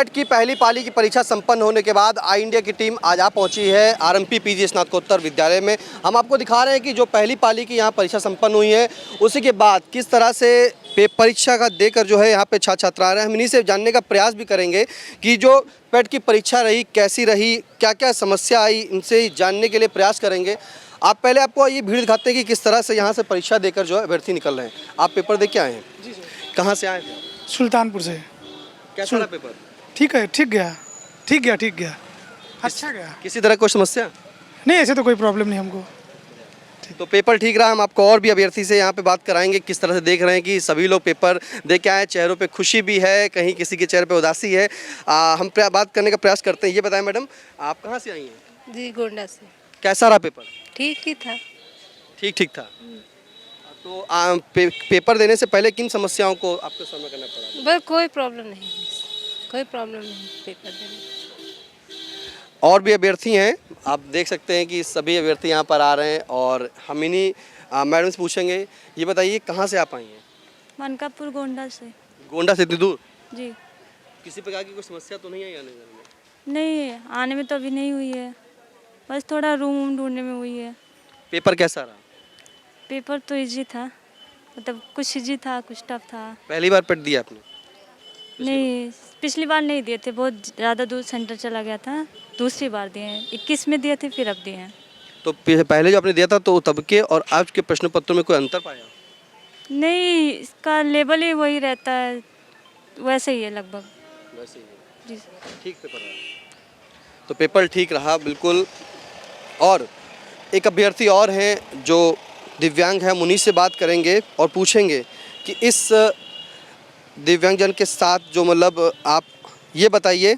पेट की पहली पाली की परीक्षा संपन्न होने के बाद आई इंडिया की टीम आज आ पहुंची है आरएमपी पीजी स्नातकोत्तर विद्यालय में। हम आपको दिखा रहे हैं कि जो पहली पाली की यहाँ परीक्षा संपन्न हुई है उसी के बाद किस तरह से परीक्षा का देकर जो है यहाँ पे छात्र छात्रा आ रहे हैं। हम इन्हीं से जानने का प्रयास भी करेंगे कि जो पेट की परीक्षा रही कैसी रही, क्या क्या समस्या आई, इनसे जानने के लिए प्रयास करेंगे। आप पहले आपको ये भीड़ दिखाते हैं कि किस तरह से यहाँ से परीक्षा देकर जो है अभ्यर्थी निकल रहे हैं। आप पेपर दे के आए हैं? जी सर। कहाँ से आए थे? सुल्तानपुर से। कैसा रहा पेपर? ठीक है, ठीक गया अच्छा गया। किसी तरह कोई समस्या नहीं, ऐसे तो कोई प्रॉब्लम नहीं हमको। तो पेपर ठीक रहा। हम आपको और भी अभ्यर्थी से यहाँ पे बात कराएंगे किस तरह से देख रहे हैं कि सभी लोग पेपर दे के आए। चेहरों पे खुशी भी है, कहीं किसी के चेहरे पे उदासी है। हम बात करने का प्रयास करते हैं। ये बताएं मैडम, आप कहाँ से आई हैं? जी, गोंडा से। कैसा रहा पेपर? ठीक ही था। ठीक था। तो पेपर देने से पहले किन समस्याओं को आपको सामना करना पड़ा? बस कोई प्रॉब्लम नहीं पेपर देने। और भी अभ्यर्थी हैं, आप देख सकते हैं कि सभी अभ्यर्थी यहाँ पर आ रहे हैं और हम इन्हीं मैडम से पूछेंगे। ये बताइए कहाँ से आप आई हैं? मनकापुर गोंडा से। गोंडा से इतनी दूर? जी। किसी प्रकार की कोई समस्या तो नहीं आई आने जाने में? नहीं, आने में तो अभी नहीं हुई है, बस थोड़ा रूम ढूंढने में हुई है। पेपर कैसा रहा? पेपर तो इजी था, मतलब कुछ इजी था, कुछ टफ था। पहली बार पेट दिया आपने? नहीं, पिछली बार नहीं दिए थे, बहुत ज़्यादा दूर सेंटर चला गया था। दूसरी बार दिए हैं, 21 में दिए थे, फिर अब दिए हैं। तो पहले जो आपने दिया था तो तब के और आज के प्रश्न पत्रों में कोई अंतर पाया? नहीं, इसका लेवल ही वही रहता है, वैसे ही है लगभग। वैसे ही है। जी। ठीक पेपर रहा? तो पेपर ठीक रहा बिल्कुल। और एक अभ्यर्थी और हैं जो दिव्यांग हैं, उन्हीं से बात करेंगे और पूछेंगे कि इस दिव्यांगजन के साथ जो मतलब आप ये बताइए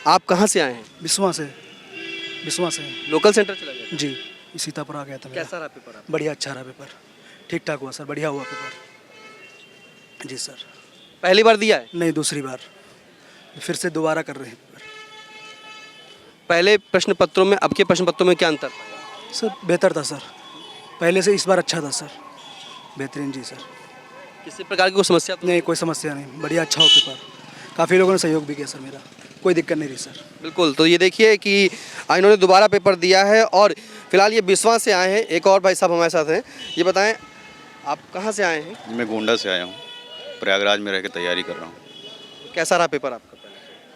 आप कहाँ से आए हैं? बिस्वा से। लोकल सेंटर चला गया? जी, सीतापुर आ गया था। कैसा रहा पेपर आपका? बढ़िया, अच्छा रहा पेपर, ठीक ठाक हुआ सर, बढ़िया हुआ पेपर। जी सर। पहली बार दिया है? नहीं, दूसरी बार, फिर से दोबारा कर रहे हैं पेपर। पहले प्रश्न पत्रों में अब के प्रश्न पत्रों में क्या अंतर? सर बेहतर था सर, पहले से इस बार अच्छा था सर, बेहतरीन। जी सर। किसी प्रकार की कोई समस्या तो नहीं, कोई समस्या नहीं, बढ़िया अच्छा हो पेपर। काफ़ी लोगों ने सहयोग भी किया सर, मेरा कोई दिक्कत नहीं रही सर। बिल्कुल। तो ये देखिए कि इन्होंने दोबारा पेपर दिया है और फिलहाल ये बिस्वा से आए हैं। एक और भाई साहब हमारे साथ हैं। ये बताएं आप कहाँ से आए हैं? मैं गोंडा से आया हूँ, प्रयागराज में रह के तैयारी कर रहा हूँ। कैसा रहा पेपर आपका?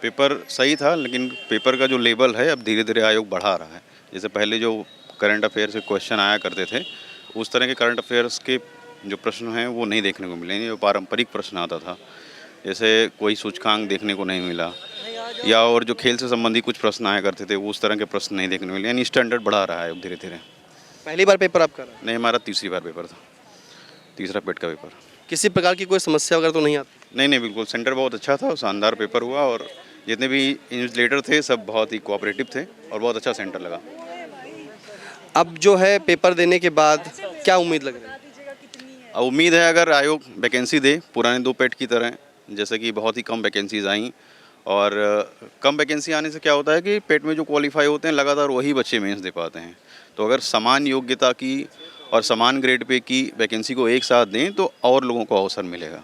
पेपर सही था, लेकिन पेपर का जो लेवल है अब धीरे धीरे आयोग बढ़ा रहा है। जैसे पहले जो करंट अफेयर्स के क्वेश्चन आया करते थे, उस तरह के करंट अफेयर्स के जो प्रश्न हैं वो नहीं देखने को मिले। जो पारंपरिक प्रश्न आता था, जैसे कोई सूचकांक देखने को नहीं मिला, या और जो खेल से संबंधित कुछ प्रश्न आया करते थे उस तरह के प्रश्न नहीं देखने को मिले। यानी स्टैंडर्ड बढ़ा रहा है अब धीरे धीरे। पहली बार पेपर आपका रहा? नहीं, हमारा तीसरी बार पेपर था, तीसरा पेट का पेपर। किसी प्रकार की कोई समस्या वगैरह तो नहीं आती? नहीं, बिल्कुल सेंटर बहुत अच्छा था, शानदार पेपर हुआ और जितने भी इन्विजिलेटर थे सब बहुत ही कोऑपरेटिव थे और बहुत अच्छा सेंटर लगा। अब जो है पेपर देने के बाद क्या उम्मीद लग रही है? अब उम्मीद है अगर आयोग वैकेंसी दे पुराने 2 पेट की तरह, जैसे कि बहुत ही कम वैकेंसीज आई, और कम वैकेंसी आने से क्या होता है कि पेट में जो क्वालिफाई होते हैं लगातार वही बच्चे मेंस दे पाते हैं। तो अगर समान योग्यता की और समान ग्रेड पे की वैकेंसी को एक साथ दें तो और लोगों को अवसर मिलेगा।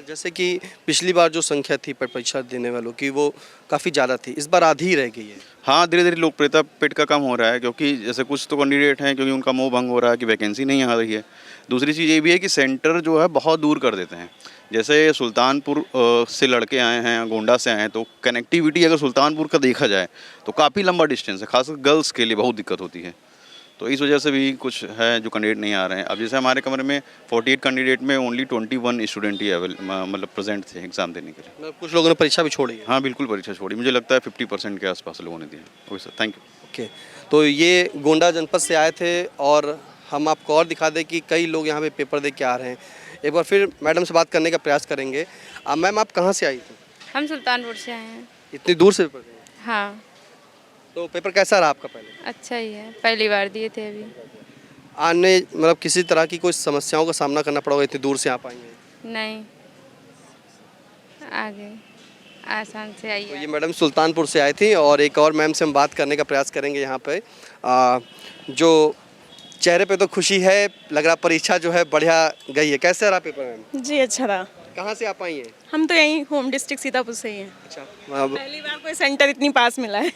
जैसे कि पिछली बार जो संख्या थी परीक्षा देने वालों की वो काफ़ी ज़्यादा थी, इस बार आधी ही रह गई है। हाँ, धीरे धीरे लोकप्रियता पेट का कम हो रहा है, क्योंकि जैसे कुछ तो कैंडिडेट हैं क्योंकि उनका मोह भंग हो रहा है कि वैकेंसी नहीं आ रही है। दूसरी चीज़ ये भी है कि सेंटर जो है बहुत दूर कर देते हैं। जैसे सुल्तानपुर से लड़के आए हैं, गोंडा से आए हैं, तो कनेक्टिविटी अगर सुल्तानपुर का देखा जाए तो काफ़ी लंबा डिस्टेंस है, खासकर गर्ल्स के लिए बहुत दिक्कत होती है। तो इस वजह से भी कुछ है जो कैंडिडेट नहीं आ रहे हैं। अब जैसे हमारे कमरे में 48 कैंडिडेट में ओनली 21 स्टूडेंट ही मतलब प्रेजेंट थे एग्जाम देने के लिए। मतलब कुछ लोगों ने परीक्षा भी छोड़ी है? हाँ, बिल्कुल परीक्षा छोड़ी। मुझे लगता है 50% के आसपास लोगों ने दिया। Okay sir, thank you. Okay, तो ये गोंडा जनपद से आए थे और हम आपको और दिखा दें कि कई लोग यहाँ पे पेपर दे के आ रहे हैं। एक बार फिर मैडम से बात करने का प्रयास करेंगे। मैम आप कहाँ से आई थी? हम सुल्तानपुर से आए हैं। इतनी दूर से पेपर दिए? हाँ। तो पेपर कैसा रहा आपका? पहले अच्छा ही है, पहली बार दिए थे अभी। आने मतलब किसी तरह की कोई समस्याओं का सामना करना पड़ा होगा, इतनी दूर से आप आई हैं? नहीं, आगे आसान से आई तो है। ये मैडम सुल्तानपुर से आई थी और एक और मैम से हम बात करने का प्रयास करेंगे यहाँ पे। जो चेहरे पे तो खुशी है, लग रहा परीक्षा जो है बढ़िया गई है। कैसे रहा पेपर मैम? जी अच्छा रहा। कहाँ से आप आई हैं? हम तो यहीं होम डिस्ट्रिक्ट सीतापुर से ही हैं। अच्छा पहली बार कोई सेंटर इतनी पास मिला है।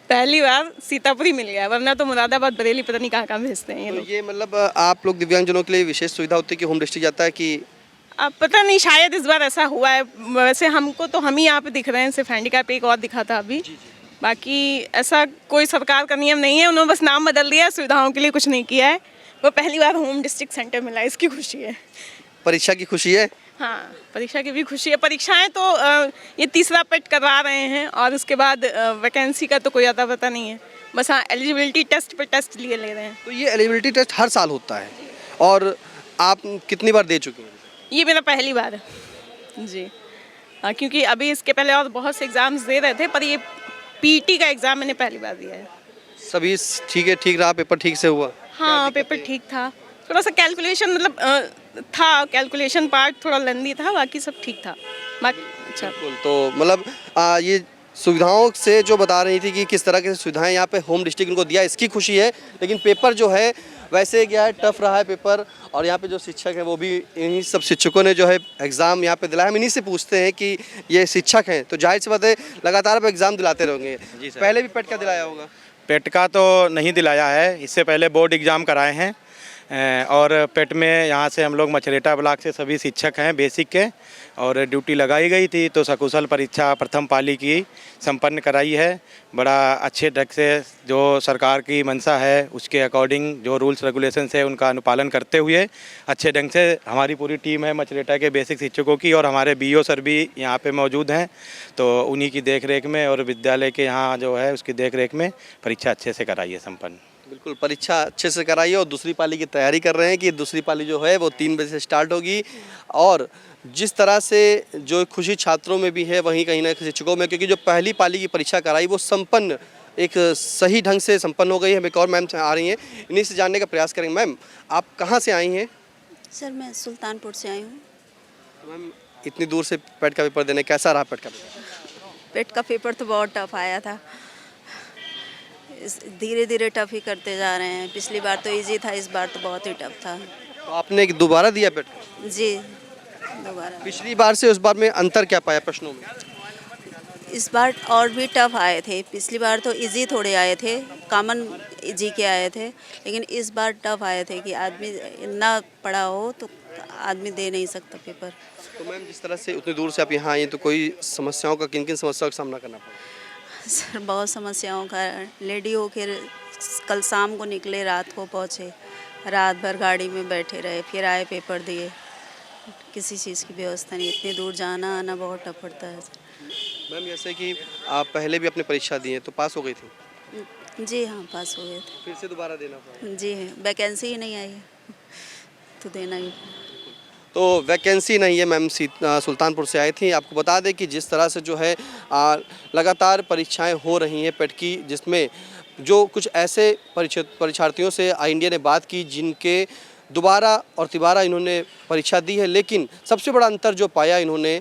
पहली बार सीतापुर ही मिल गया, वरना तो मुरादाबाद बरेली पता नहीं कहाँ कहाँ भेजते हैं ये तो लोग। ये मतलब आप लोग दिव्यांगजनों के लिए विशेष सुविधा होती है कि होम डिस्ट्रिक्ट जाता है कि अब पता नहीं, शायद इस बार ऐसा हुआ है। वैसे हमको तो हम ही यहाँ पे दिख रहे हैं, सिर्फ हैंडीकैप एक और दिखा था अभी। बाकी ऐसा कोई सरकार का नियम नहीं है, उन्होंने बस नाम बदल दिया है, सुविधाओं के लिए कुछ नहीं किया है। वो पहली बार होम डिस्ट्रिक्ट सेंटर मिला है, इसकी खुशी है। परीक्षा की खुशी है? हाँ, परीक्षा की भी खुशी है। परीक्षाएं तो ये तीसरा पेट करवा रहे हैं और उसके बाद वैकेंसी का तो कोई अता पता नहीं है। बस हाँ, एलिजिबिलिटी टेस्ट पे टेस्ट लिए ले रहे हैं। तो ये एलिजिबिलिटी टेस्ट हर साल होता है और आप कितनी बार दे चुके हैं? ये मेरा पहली बार है जी। क्योंकि अभी इसके पहले और बहुत से एग्ज़ाम्स दे रहे थे, पर ये पीटी का एग्ज़ाम मैंने पहली बार दिया है। सभी ठीक है, ठीक रहा, पेपर ठीक से हुआ? हाँ, पेपर ठीक था। थोड़ा सा कैलकुलेशन मतलब था, कैलकुलेशन पार्ट थोड़ा लेंदी था, बाकी सब ठीक था। बाकी अच्छा। बिल्कुल। तो मतलब ये सुविधाओं से जो बता रही थी कि किस तरह की सुविधाएं यहाँ पे होम डिस्ट्रिक्ट इनको दिया, इसकी खुशी है। लेकिन पेपर जो है वैसे क्या है, टफ रहा है पेपर। और यहाँ पे जो शिक्षक हैं वो भी इन्हीं सब शिक्षकों ने जो है एग्ज़ाम यहाँ पे दिलाया। हम इन्हीं से पूछते हैं कि ये शिक्षक हैं तो जाहिर सी बात है लगातार आप एग्ज़ाम दिलाते रहोगे। पहले भी पेट का दिलाया होगा? पेट का तो नहीं दिलाया है, इससे पहले बोर्ड एग्ज़ाम कराए हैं। और पेट में यहाँ से हम लोग मछरेटा ब्लॉक से सभी शिक्षक हैं बेसिक के, और ड्यूटी लगाई गई थी तो सकुशल परीक्षा प्रथम पाली की संपन्न कराई है। बड़ा अच्छे ढंग से जो सरकार की मंशा है उसके अकॉर्डिंग जो रूल्स रेगुलेशंस है उनका अनुपालन करते हुए अच्छे ढंग से हमारी पूरी टीम है मछरेटा के बेसिक शिक्षकों की, और हमारे बीओ सर भी यहाँ पे मौजूद हैं। तो उन्हीं की देखरेख में और विद्यालय के यहाँ जो है उसकी देखरेख में परीक्षा अच्छे से कराई है संपन्न। बिल्कुल, परीक्षा अच्छे से कराइए और दूसरी पाली की तैयारी कर रहे हैं कि दूसरी पाली जो है वो 3 बजे से स्टार्ट होगी। और जिस तरह से जो खुशी छात्रों में भी है वहीं कहीं ना कहीं शिक्षकों में, क्योंकि जो पहली पाली की परीक्षा कराई वो संपन्न एक सही ढंग से संपन्न हो गई है। एक और मैम आ रही हैं, इन्हीं से जानने का प्रयास करेंगे। मैम, आप कहाँ से आई हैं? सर मैं सुल्तानपुर से आई हूँ। मैम, इतनी दूर से पेट का पेपर देने, कैसा रहा पेट का पेपर? पेट का पेपर तो बहुत टफ आया था, धीरे धीरे टफ ही करते जा रहे हैं। पिछली बार तो इजी था, इस बार तो बहुत ही टफ था। तो आपने दोबारा दिया पेट? जी, दोबारा। पिछली बार से उस बार में अंतर क्या पाया प्रश्नों में? इस बार और भी टफ आए थे। पिछली बार तो इजी थोड़े आए थे, कॉमन जी के आए थे, लेकिन इस बार टफ आए थे कि आदमी इतना पढ़ा हो तो आदमी दे नहीं सकता पेपर। तो मैम, जिस तरह से उतनी दूर से आप यहाँ आई तो कोई समस्याओं का, किन किन समस्याओं का सामना करना पड़ा? सर बहुत समस्याओं का, लेडी होकर कल शाम को निकले, रात को पहुँचे, रात भर गाड़ी में बैठे रहे, फिर आए पेपर दिए। किसी चीज़ की व्यवस्था नहीं, इतनी दूर जाना आना बहुत टफ पड़ता है सर। मैम, जैसे कि आप पहले भी अपनी परीक्षा दी है तो पास हो गई थी? जी हाँ, पास हो गए थे। फिर से दोबारा देना पड़ा? जी हाँ, वैकेंसी ही नहीं आई है तो देना ही। तो वैकेंसी नहीं है। मैम सुल्तानपुर से आई थी। आपको बता दें कि जिस तरह से जो है लगातार परीक्षाएं हो रही हैं पेट की, जिसमें जो कुछ ऐसे परीक्षार्थियों से आई इंडिया ने बात की जिनके दोबारा और तिबारा इन्होंने परीक्षा दी है, लेकिन सबसे बड़ा अंतर जो पाया इन्होंने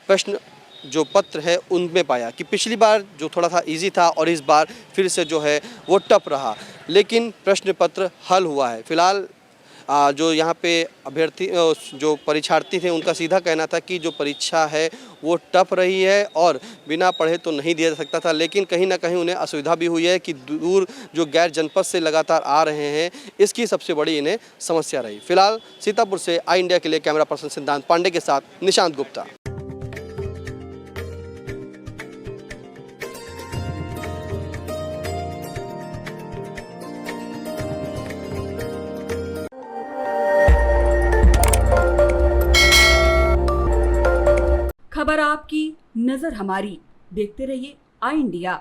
प्रश्न जो पत्र है उनमें पाया कि पिछली बार जो थोड़ा था इजी था और इस बार फिर से जो है वो टफ रहा, लेकिन प्रश्न पत्र हल हुआ है। फिलहाल जो यहाँ पे अभ्यर्थी जो परीक्षार्थी थे उनका सीधा कहना था कि जो परीक्षा है वो टफ रही है और बिना पढ़े तो नहीं दिया जा सकता था, लेकिन कहीं ना कहीं उन्हें असुविधा भी हुई है कि दूर जो गैर जनपद से लगातार आ रहे हैं, इसकी सबसे बड़ी इन्हें समस्या रही। फिलहाल सीतापुर से आई इंडिया के लिए कैमरा पर्सन सिद्धांत पांडे के साथ निशांत गुप्ता। खबर आपकी, नजर हमारी। देखते रहिए आई इंडिया।